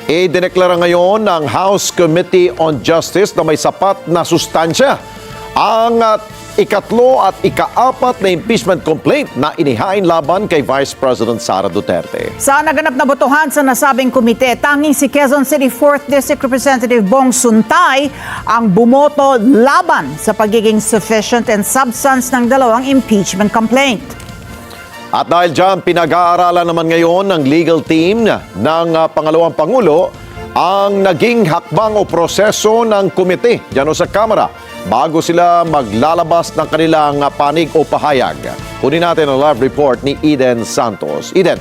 Idineklara ngayon ng House Committee on Justice na may sapat na sustansya ang ikatlo at ikaapat na impeachment complaint na inihain laban kay Vice President Sara Duterte. Sa naganap na botohan sa nasabing komite, tanging si Quezon City 4th District Representative Bong Suntay ang bumoto laban sa pagiging sufficient and substance ng dalawang impeachment complaint. At dahil dyan, pinag-aaralan naman ngayon ng legal team ng pangalawang Pangulo ang naging hakbang o proseso ng komite dyan sa Kamara bago sila maglalabas ng kanilang panig o pahayag. Kunin natin ang live report ni Eden Santos. Eden.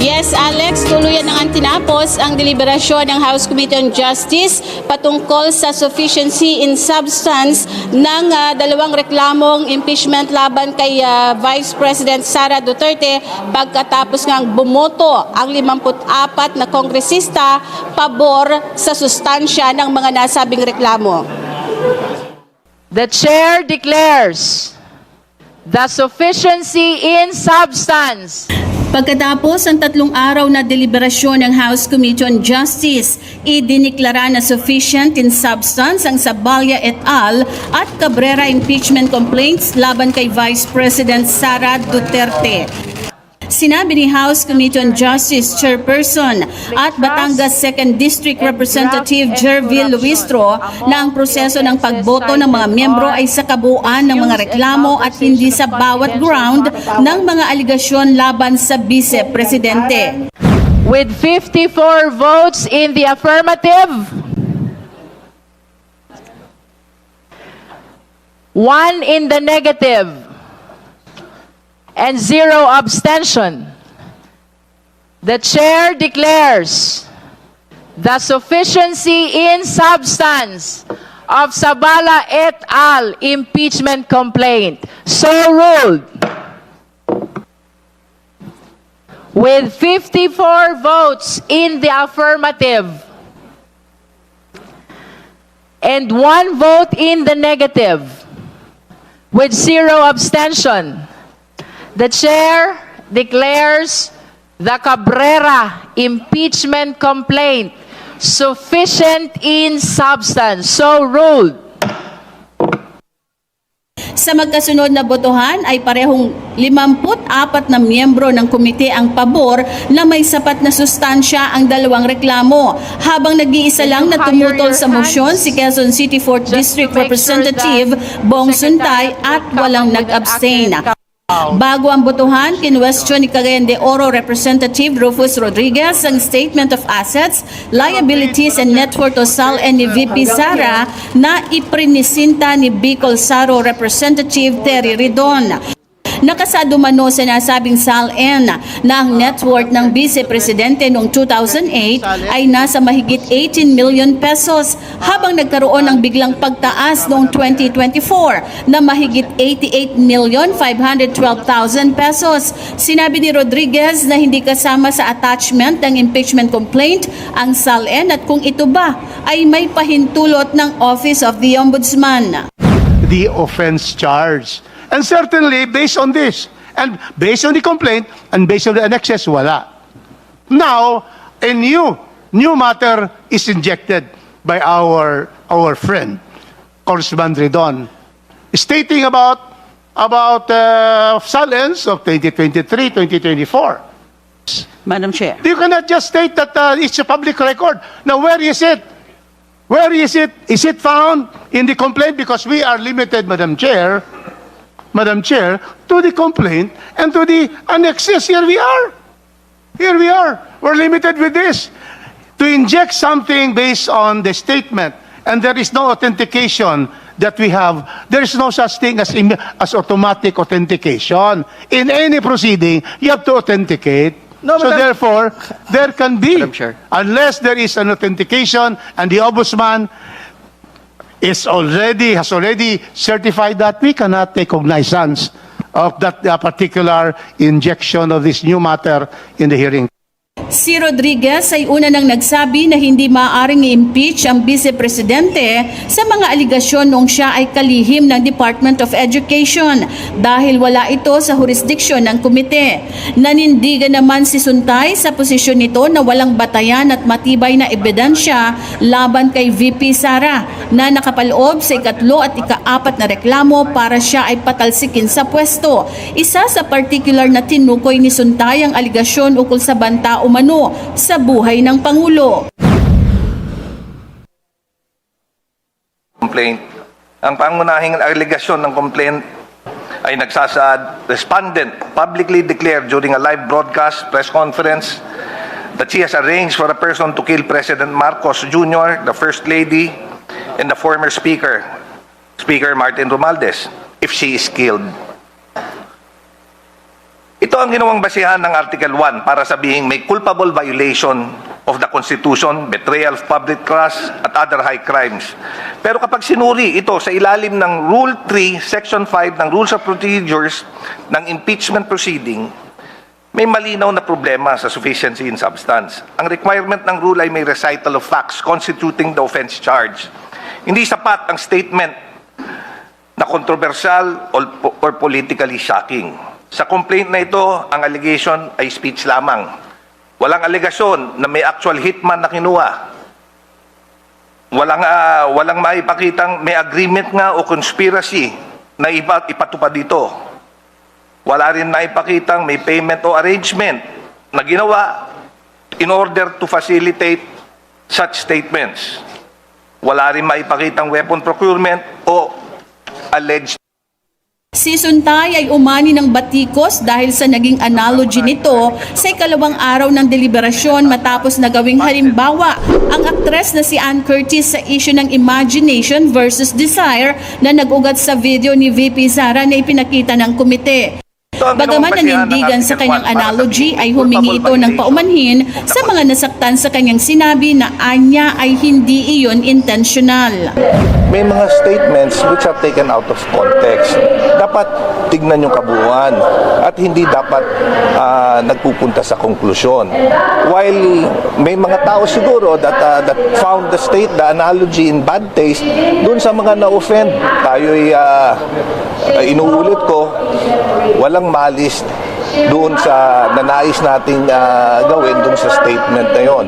Yes, Alex, tuluyan na ang tinapos ang deliberasyon ng House Committee on Justice patungkol sa sufficiency in substance ng dalawang reklamong impeachment laban kay Vice President Sara Duterte pagkatapos ngang bumoto ang 54 na kongresista pabor sa sustansya ng mga nasabing reklamo. The chair declares the sufficiency in substance. Pagkatapos ang 3 araw na deliberasyon ng House Committee on Justice, idiniklara na sufficient in substance ang Zabalya et al. At Cabrera impeachment complaints laban kay Vice President Sara Duterte. Sinabi ni House Committee on Justice Chairperson at Batangas 2nd District Representative Jervil Luistro na ang proseso ng pagboto ng mga miyembro ay sa kabuuan ng mga reklamo at hindi sa bawat ground ng mga aligasyon laban sa Vice Presidente. With 54 votes in the affirmative, 1 in the negative, and 0 abstention, the chair declares the sufficiency in substance of Zabala et al. Impeachment complaint. So ruled. With 54 votes in the affirmative and 1 vote in the negative, with 0 abstention, the chair declares the Cabrera impeachment complaint sufficient in substance. So ruled. Sa magkasunod na botohan ay parehong 54 na miyembro ng komite ang pabor na may sapat na sustansya ang dalawang reklamo. Habang nag-iisa lang na tumutol sa motion si Quezon City 4th District Representative Bong Suntay at walang nag-abstain. Bago ang botohan, kinwestiyon ni Cagayan de Oro Representative Rufus Rodriguez ang Statement of Assets, Liabilities and Net Worth o SALN ni VP Sara na iprinisinta ni Bicol Saro Representative Terry Ridon. Nakasado mano sa nasabing SALN na ang net worth ng Vice Presidente noong 2008 ay nasa mahigit 18 million pesos habang nagkaroon ng biglang pagtaas noong 2024 na mahigit 88,512,000 pesos. Sinabi ni Rodriguez na hindi kasama sa attachment ng impeachment complaint ang SALN at kung ito ba ay may pahintulot ng Office of the Ombudsman. The offense charge. And certainly, based on this, and based on the complaint, and based on the annexes, wala. Now, a new matter is injected by our friend, Congressman Ridon, stating about SALNs of 2023, 2024. Madam Chair. You cannot just state that it's a public record. Now, where is it? Where is it? Is it found in the complaint? Because we are limited, Madam Chair, to the complaint and to the annexes. Here we are. We're limited with this. To inject something based on the statement and there is no authentication that we have, there is no such thing as automatic authentication. In any proceeding, you have to authenticate. No, so therefore, there can be, unless there is an authentication and the Ombudsman has already certified that, we cannot take cognizance of that particular injection of this new matter in the hearing. Si Rodriguez ay una nang nagsabi na hindi maaaring i-impeach ang vice-presidente sa mga aligasyon noong siya ay kalihim ng Department of Education dahil wala ito sa jurisdiksyon ng komite. Nanindigan naman si Suntay sa posisyon nito na walang batayan at matibay na ebidensya laban kay VP Sara na nakapaloob sa ikatlo at ika-4 na reklamo para siya ay patalsikin sa pwesto. Isa sa particular na tinukoy ni Suntay ang aligasyon ukol sa banta umano sa buhay ng Pangulo. Complaint. Ang pangunahing allegation ng complaint ay nagsasaad, respondent publicly declared during a live broadcast press conference that she has arranged for a person to kill President Marcos Jr., the First Lady, and the former Speaker, Speaker Martin Romualdez, if she is killed. Ito ang ginawang basihan ng Article 1 para sabihing may culpable violation of the Constitution, betrayal of public trust, at other high crimes. Pero kapag sinuri ito sa ilalim ng Rule 3, Section 5 ng Rules of Procedures ng impeachment proceeding, may malinaw na problema sa sufficiency in substance. Ang requirement ng rule ay may recital of facts constituting the offense charge. Hindi sapat ang statement na controversial or politically shocking. Sa complaint na ito, ang allegation ay speech lamang. Walang alegasyon na may actual hitman na kinuha. Walang maipakitang may agreement nga o conspiracy na ipatupad dito. Wala rin maipakitang may payment o arrangement na ginawa in order to facilitate such statements. Wala rin maipakitang weapon procurement o alleged. Si Suntay ay umani ng batikos dahil sa naging analogy nito sa ikalawang araw ng deliberasyon matapos na gawing halimbawa ang aktres na si Ann Curtis sa issue ng Imagination versus Desire na nag-ugat sa video ni VP Sara na ipinakita ng komite. Bagaman nanindigan sa kanyang analogy ay humingi ito ng paumanhin sa mga nasaktan sa kanyang sinabi na anya ay hindi iyon intentional. May mga statements which are taken out of context. Dapat tignan yung kabuuan at hindi dapat nagpupunta sa konklusyon. While may mga tao siguro that found the analogy in bad taste, dun sa mga na-offend, tayo'y inuulit ko, walang malis doon sa nanais nating gawin doon sa statement na yon.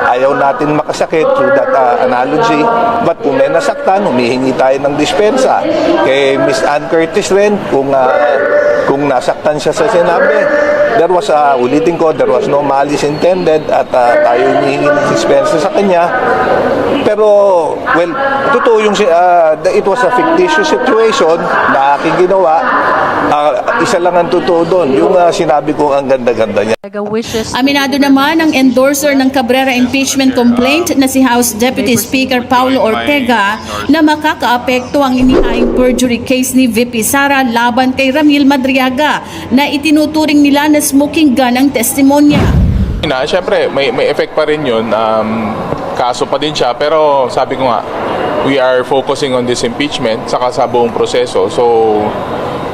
Ayaw natin makasakit through that analogy, but kung may nasaktan, humihingi tayo ng dispensa. Kay Miss Ann Curtis rin, kung nasaktan siya sa sinabi, there was, ulitin ko, there was no malice intended at tayo humihingi ng dispensa sa kanya. Pero, well, totoo yung, it was a fictitious situation na aking ginawa. Isa lang ang totoo doon, yung sinabi ko ang ganda-ganda niya. Aminado naman ang endorser ng Cabrera impeachment complaint na si House Deputy Speaker Paulo Ortega na makakaapekto ang inihaing perjury case ni VP Sara laban kay Ramil Madriaga na itinuturing nila na smoking gun ang testimonya. Siyempre, may effect pa rin yun. Kaso pa din siya, pero sabi ko nga, we are focusing on this impeachment saka sa buong proseso. So,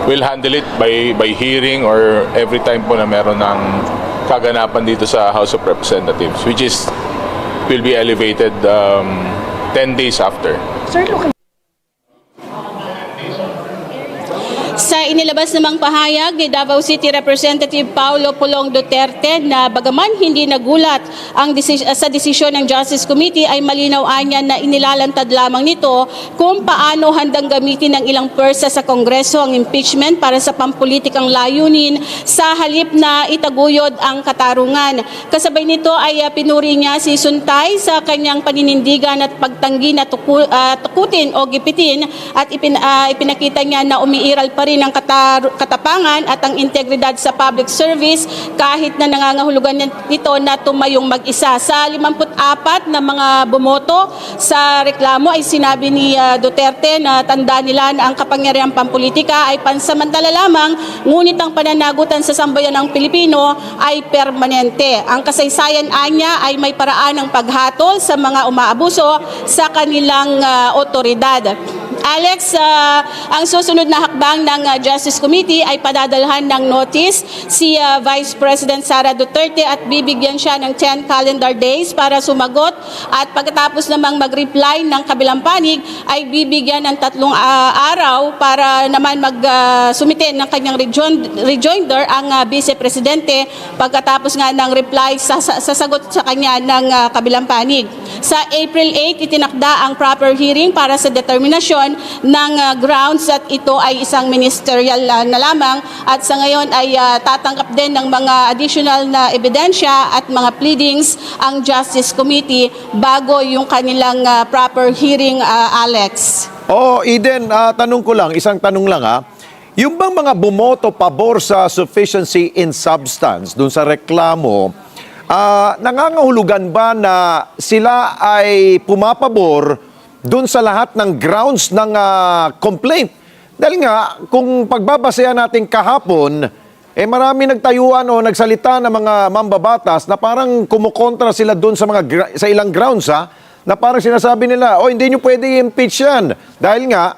we'll handle it by hearing or every time po na meron ng kaganapan dito sa House of Representatives, which is will be elevated 10 days after. Sa inilabas namang pahayag ni Davao City Representative Paulo Pulong Duterte na bagaman hindi nagulat sa desisyon ng Justice Committee ay malinaw anya na inilalantad lamang nito kung paano handang gamitin ng ilang pwersa sa Kongreso ang impeachment para sa pampulitikang layunin sa halip na itaguyod ang katarungan. Kasabay nito ay pinuri niya si Suntay sa kanyang paninindigan at pagtanggi na tukutin o gipitin at ipinakita niya na umiiral pa rin ang katapangan at ang integridad sa public service kahit na nangangahulugan nito na tumayong mag-isa. Sa 54 na mga bumoto sa reklamo ay sinabi ni Duterte na tanda nila na ang kapangyarihang pampolitika ay pansamantala lamang, ngunit ang pananagutan sa sambayan ng Pilipino ay permanente. Ang kasaysayan anya ay may paraan ng paghatol sa mga umaabuso sa kanilang otoridad. Alex, ang susunod na hakbang ng Justice Committee ay padadalhan ng notice si Vice President Sara Duterte at bibigyan siya ng 10 calendar days para sumagot, at pagkatapos namang mag-reply ng kabilang panig ay bibigyan ng 3 araw para naman mag-sumite ng kanyang rejoinder ang Vice Presidente pagkatapos nga ng reply sa sagot sa kanya ng kabilang panig. Sa April 8, itinakda ang proper hearing para sa determinasyon ng grounds at ito ay isang ministerial na lamang, at sa ngayon ay tatanggap din ng mga additional na ebidensya at mga pleadings ang Justice Committee bago yung kanilang proper hearing, Alex. Eden, tanong ko lang, isang tanong lang yung bang mga bumoto pabor sa sufficiency in substance dun sa reklamo, nangangahulugan ba na sila ay pumapabor dun sa lahat ng grounds ng complaint? Dahil nga, kung pagbabasehan natin kahapon, marami nagtayuan o nagsalita ng mga mambabatas na parang kumukontra sila dun sa sa ilang grounds, na parang sinasabi nila, hindi nyo pwede i-impeach yan. Dahil nga,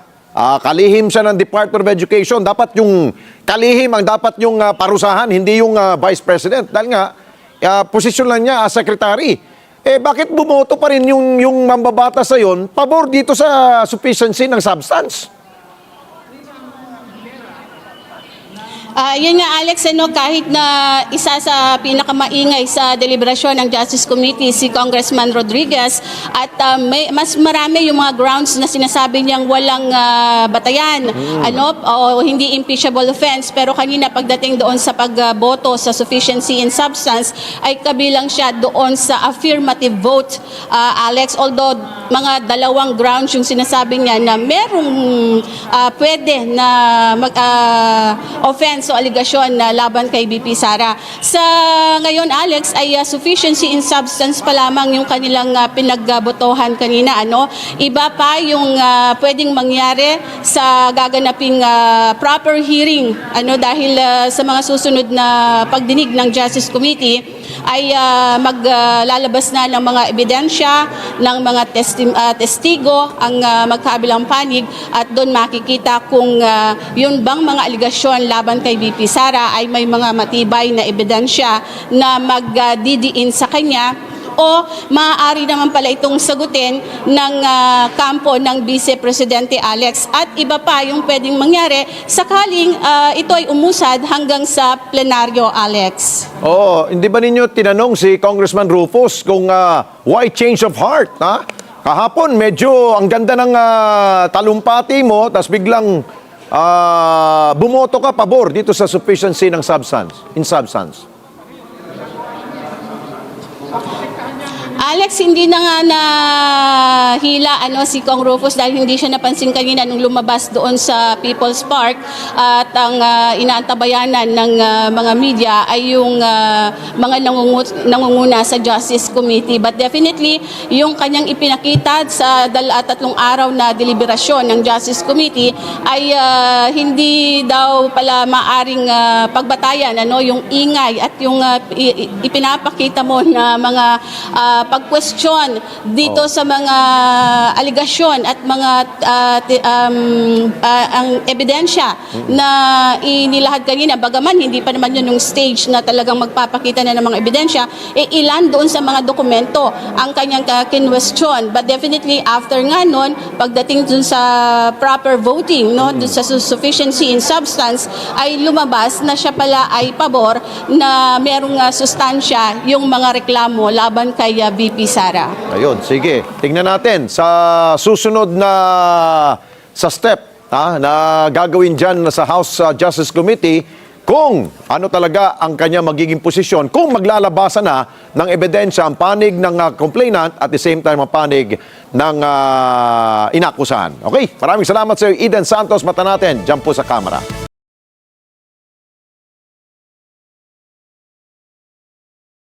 kalihim siya ng Department of Education. Dapat yung kalihim ang dapat yung parusahan, hindi yung Vice President. Dahil nga, posisyon lang niya as Secretary. Bakit bumoto pa rin yung mambabatas sa yon pabor dito sa sufficiency ng substance? Yun nga, Alex, kahit na isa sa pinakamaingay sa deliberasyon ng Justice Committee si Congressman Rodriguez, at mas marami yung mga grounds na sinasabi niyang walang batayan, o hindi impeachable offense, pero kanina pagdating doon sa pagboto sa sufficiency in substance ay kabilang siya doon sa affirmative vote, Alex, although mga 2 grounds yung sinasabi niya na merong pwede na offense o aligasyon na laban kay BP Sara. Sa ngayon, Alex, ay sufficiency in substance pa lamang yung kanilang pinagbotohan kanina. Iba pa yung pwedeng mangyari sa gaganaping proper hearing. Dahil sa mga susunod na pagdinig ng Justice Committee ay maglalabas na ng mga ebidensya, ng mga testigo ang magkabilang panig, at doon makikita kung yun bang mga aligasyon laban kay BP Sara ay may mga matibay na ebidensya na magdidiin sa kanya, o maaari naman pala itong sagutin ng kampo ng Vice Presidente, Alex. At iba pa yung pwedeng mangyari sakaling ito ay umusad hanggang sa plenaryo, Alex. Hindi ba ninyo tinanong si Congressman Rufus kung why change of heart? Kahapon, medyo ang ganda ng talumpati mo, tas biglang bumoto ka pabor dito sa sufficiency ng in substance. Alex, hindi na nga nahila si Kong Rufus dahil hindi siya napansin kanina nung lumabas doon sa People's Park, at ang inaantabayanan ng mga media ay yung mga nangunguna sa Justice Committee. But definitely, yung kanyang ipinakita sa 3 araw na deliberasyon ng Justice Committee ay hindi daw pala maaring pagbatayan yung ingay at yung ipinapakita mo na mga pag-question dito sa mga aligasyon at mga ang ebidensya na inilahad kanina, bagaman hindi pa naman yun yung stage na talagang magpapakita na ng mga ebidensya, ilan doon sa mga dokumento ang kanyang kinwestiyon. But definitely after nga nun, pagdating dun sa proper voting, dun sa sufficiency in substance, ay lumabas na siya pala ay pabor na merong sustansya yung mga reklamo laban kay VP Sara. Ayun, sige. Tingnan natin sa susunod na step na gagawin dyan sa House Justice Committee kung ano talaga ang kanya magiging posisyon, kung maglalabasan na ng ebidensya ang panig ng complainant at the same time ang panig ng inakusahan. Okay? Maraming salamat sa iyo, Eden Santos. Mata natin dyan po sa kamera.